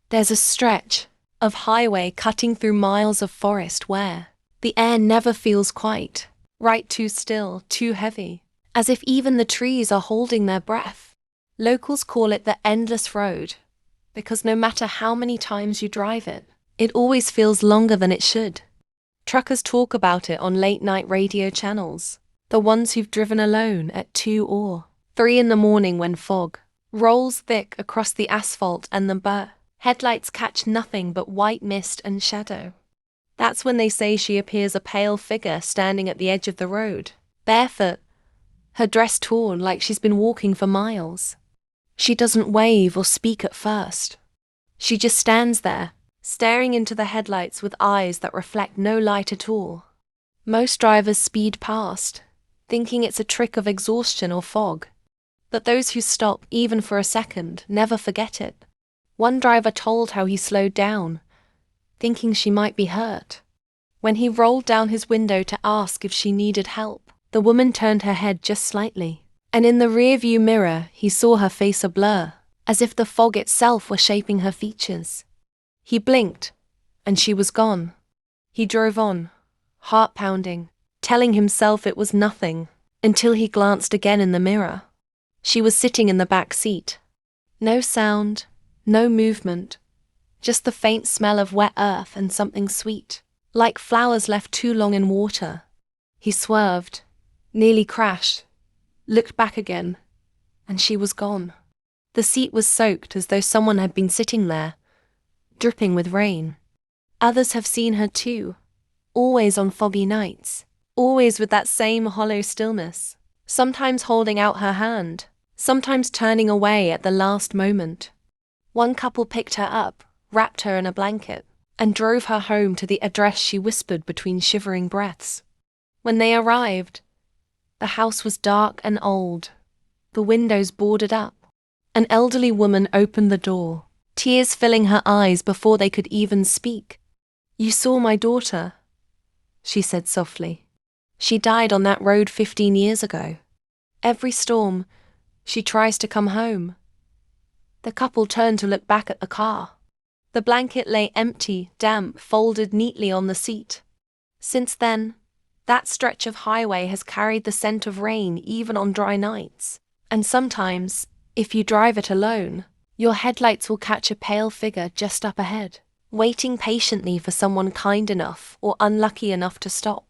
There's a stretch of highway cutting through miles of forest where the air never feels quite right, too still, too heavy, as if even the trees are holding their breath. Locals call it the endless road, because no matter how many times you drive it, it always feels longer than it should. Truckers talk about it on late-night radio channels, the ones who've driven alone at 2 or 3 in the morning when fog rolls thick across the asphalt and the headlights catch nothing but white mist and shadow. That's when they say she appears a pale figure standing at the edge of the road, barefoot, her dress torn like she's been walking for miles. She doesn't wave or speak at first. She just stands there, staring into the headlights with eyes that reflect no light at all. Most drivers speed past, thinking it's a trick of exhaustion or fog. But those who stop, even for a second, never forget it. One driver told how he slowed down, thinking she might be hurt. When he rolled down his window to ask if she needed help, the woman turned her head just slightly, and in the rearview mirror he saw her face a blur, as if the fog itself were shaping her features. He blinked, and she was gone. He drove on, heart pounding, telling himself it was nothing, until he glanced again in the mirror. She was sitting in the back seat. No sound, no movement, just the faint smell of wet earth and something sweet, like flowers left too long in water. He swerved, nearly crashed, looked back again, and she was gone. The seat was soaked as though someone had been sitting there, dripping with rain. Others have seen her too, always on foggy nights, always with that same hollow stillness, sometimes holding out her hand, sometimes turning away at the last moment. One couple picked her up, wrapped her in a blanket, and drove her home to the address she whispered between shivering breaths. When they arrived, the house was dark and old, the windows boarded up. An elderly woman opened the door, tears filling her eyes before they could even speak. "You saw my daughter," she said softly. "She died on that road 15 years ago. Every storm, she tries to come home." The couple turned to look back at the car. The blanket lay empty, damp, folded neatly on the seat. Since then, that stretch of highway has carried the scent of rain even on dry nights. And sometimes, if you drive it alone, your headlights will catch a pale figure just up ahead, waiting patiently for someone kind enough or unlucky enough to stop.